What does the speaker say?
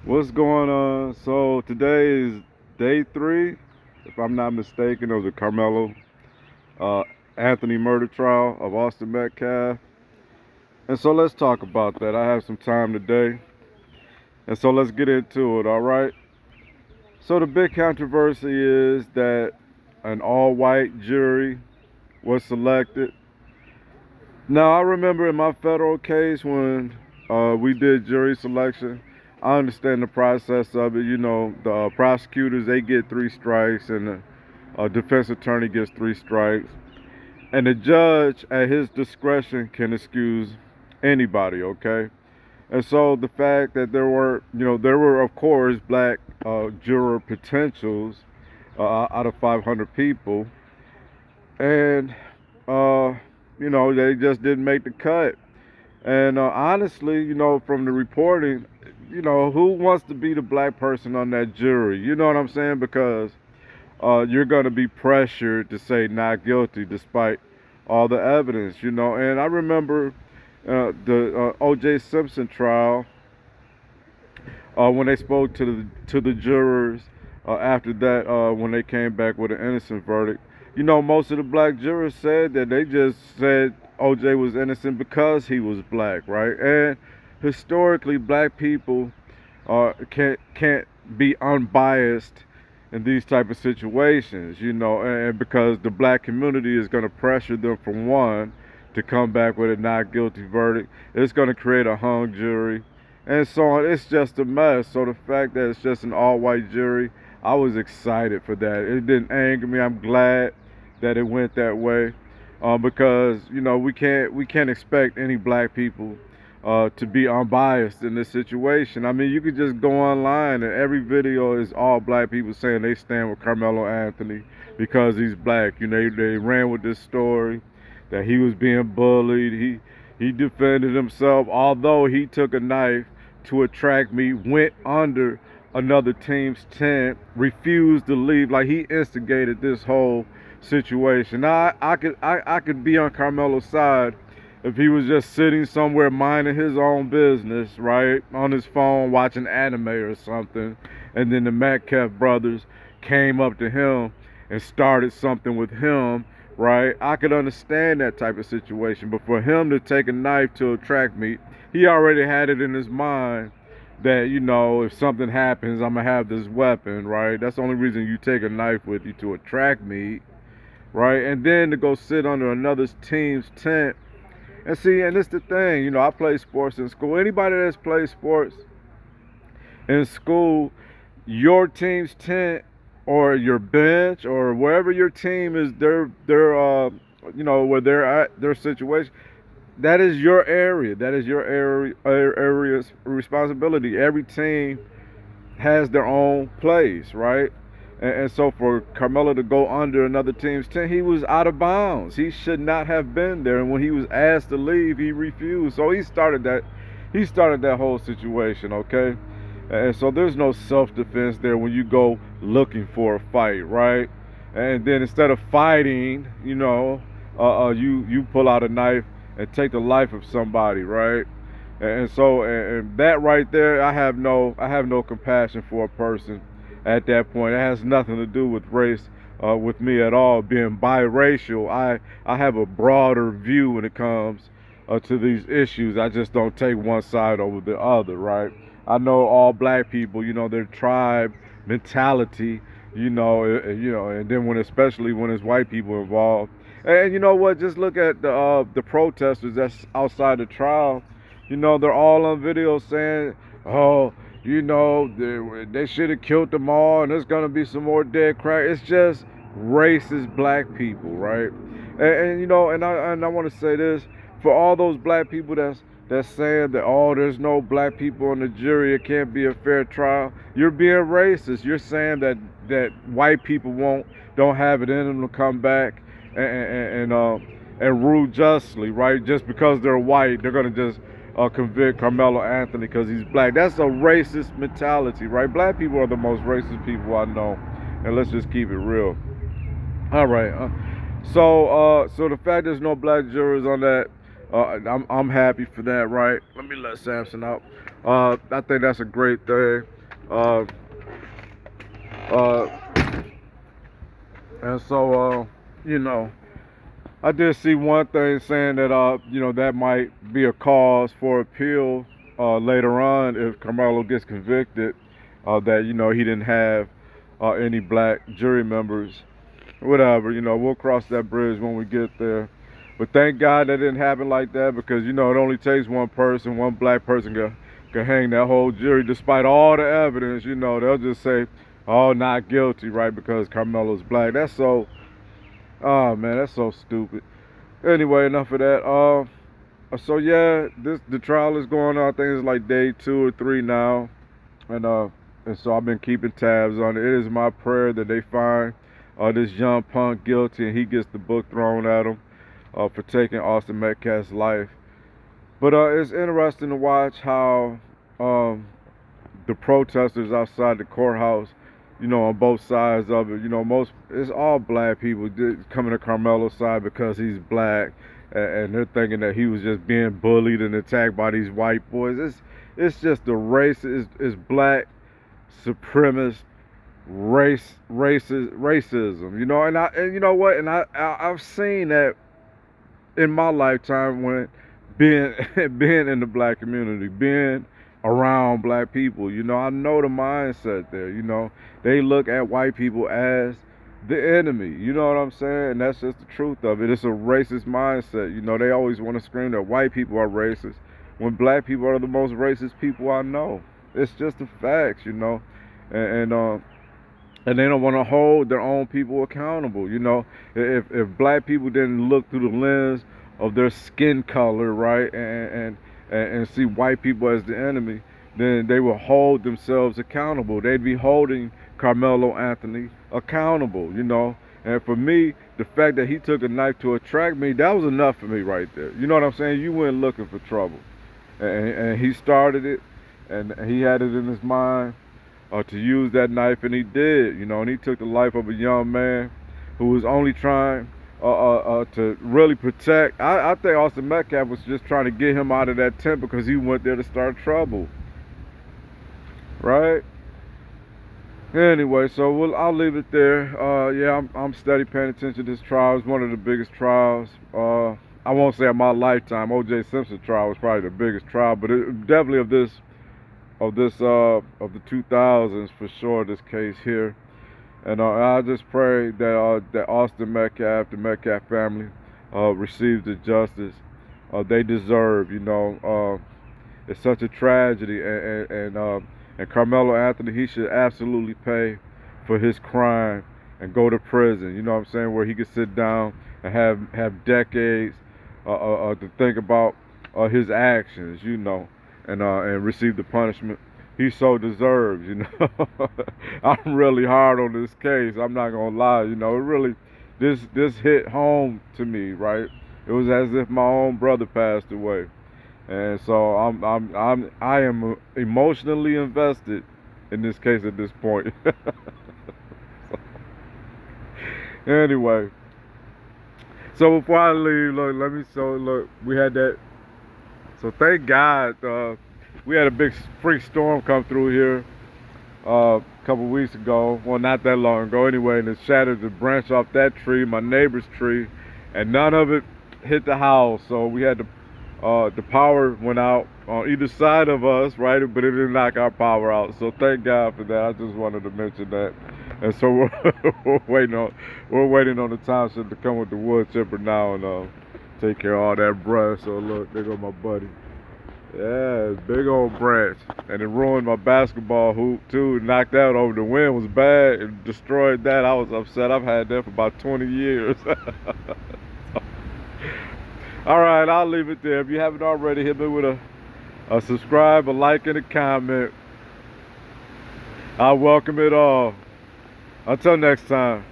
What's going on? So today is day three, if I'm not mistaken, of the Karmelo uh, Anthony murder trial of Austin Metcalf. And so let's talk about that. I have some time today, and so let's get into it. All right. So the big controversy is that an all-white jury was selected. Now I remember in my federal case when we did jury selection. I understand the process of it. You know, the prosecutors they get three strikes, and the defense attorney gets three strikes, and the judge, at his discretion, can excuse anybody. Okay, and so the fact that there were of course black juror potentials out of 500 people, and uh, they just didn't make the cut. And honestly, from the reporting, who wants to be the black person on that jury? You know what I'm saying? Because you're going to be pressured to say not guilty despite all the evidence, And I remember the O.J. Simpson trial when they spoke to the jurors after that when they came back with an innocent verdict. Most of the black jurors said that they just said O.J. was innocent because he was black, right? And historically, black people can't be unbiased in these type of situations, and because the black community is going to pressure them for one to come back with a not guilty verdict, it's going to create a hung jury, and so on. It's just a mess. So the fact that it's just an all-white jury, I was excited for that. It didn't anger me. I'm glad that it went that way, because we can't expect any black people to be unbiased in this situation. I mean, you could just go online and every video is all black people saying they stand with Karmelo Anthony because he's black. They ran with this story that he was being bullied. He defended himself, although he took a knife to attract me, went under another team's tent, refused to leave. Like, he instigated this whole situation. Now I could be on Carmelo's side if he was just sitting somewhere minding his own business, right, on his phone watching anime or something, and then the Metcalf brothers came up to him and started something with him, right? I could understand that type of situation, but for him to take a knife to attract me, he already had it in his mind that, if something happens, I'm gonna have this weapon, right? That's the only reason you take a knife with you, to attract me, right? And then to go sit under another team's tent. And see, and it's the thing, I play sports in school. Anybody that's played sports in school, your team's tent or your bench or wherever your team is, where they're at, their situation, that is your area. That is your area's responsibility. Every team has their own place, right? And so for Carmelo to go under another team's tent, he was out of bounds. He should not have been there. And when he was asked to leave, he refused. So he started that. He started that whole situation. Okay, and so there's no self-defense there when you go looking for a fight, right? And then instead of fighting, you pull out a knife and take the life of somebody, right? And so and that right there, I have no compassion for a person at that point. It has nothing to do with race with me at all. Being biracial, I have a broader view when it comes to these issues. I just don't take one side over the other, right? I know all black people, their tribe mentality, and then especially when it's white people involved. And you know what? Just look at the protesters that's outside the trial. They're all on video saying, "Oh, they should have killed them all, and there's gonna be some more dead crack." It's just racist black people, right? And I want to say this for all those black people that's saying that, oh, there's no black people on the jury, it can't be a fair trial. You're being racist. You're saying that white people don't have it in them to come back and rule justly, right? Just because they're white, they're gonna just convict Karmelo Anthony because he's black. That's a racist mentality, right? Black people are the most racist people I know, and let's just keep it real. All right. So the fact there's no black jurors on that, I'm happy for that, right? Let me let Samson out. I think that's a great thing. Uh, uh, and so, you know, I did see one thing saying that, that might be a cause for appeal later on if Karmelo gets convicted, that, he didn't have any black jury members. Whatever, we'll cross that bridge when we get there. But thank God that didn't happen like that because, it only takes one person, one black person can hang that whole jury despite all the evidence. They'll just say, oh, not guilty, right, because Carmelo's black. Oh, man, that's so stupid. Anyway, enough of that. So yeah, the trial is going on. I think it's like day 2 or 3 now, and so I've been keeping tabs on it. It is my prayer that they find this young punk guilty and he gets the book thrown at him for taking Austin Metcalf's life. But it's interesting to watch how the protesters outside the courthouse, on both sides of it, it's all black people coming to Carmelo's side because he's black, and they're thinking that he was just being bullied and attacked by these white boys. It's just the it's black supremacist racism, and you know what, and I've seen that in my lifetime when being being in the black community, being around black people. I know the mindset there. They look at white people as the enemy. You know what I'm saying? And that's just the truth of it. It's a racist mindset. They always want to scream that white people are racist when black people are the most racist people I know. It's just the facts. And they don't want to hold their own people accountable. If black people didn't look through the lens of their skin color, right, and see white people as the enemy, then they will hold themselves accountable. They'd be holding Karmelo Anthony accountable. And for me, the fact that he took a knife to attract me, that was enough for me right there. You know what I'm saying? You went looking for trouble, and he started it, and he had it in his mind to use that knife, and he did, and he took the life of a young man who was only trying to really protect. I think Austin Metcalf was just trying to get him out of that tent because he went there to start trouble, right? Anyway, so I'll leave it there. Yeah, I'm steady paying attention to this trial. It's one of the biggest trials. I won't say of my lifetime. O.J. Simpson trial was probably the biggest trial, but it definitely of the 2000s for sure. This case here, and I just pray that Austin Metcalf, the Metcalf family, receives the justice they deserve. It's such a tragedy, and Karmelo Anthony, he should absolutely pay for his crime and go to prison. You know what I'm saying? Where he could sit down and have decades to think about his actions. And receive the punishment he so deserves. I'm really hard on this case. I'm not gonna lie. It really this hit home to me. Right? It was as if my own brother passed away. And so I am emotionally invested in this case at this point. Anyway, so before I leave, look, we had that. So thank God we had a big freak storm come through here a couple weeks ago. Well, not that long ago anyway, and it shattered the branch off that tree, my neighbor's tree, and none of it hit the house. So we had the power went out on either side of us, right? But it didn't knock our power out. So thank God for that. I just wanted to mention that. And so we're waiting on the township to come with the wood chipper now and take care of all that brush. So look, there go my buddy. Yeah, big old branch. And it ruined my basketball hoop too. It knocked out over. The wind was bad and destroyed that. I was upset. I've had that for about 20 years. All right, I'll leave it there. If you haven't already, hit me with a subscribe, a like, and a comment. I welcome it all. Until next time.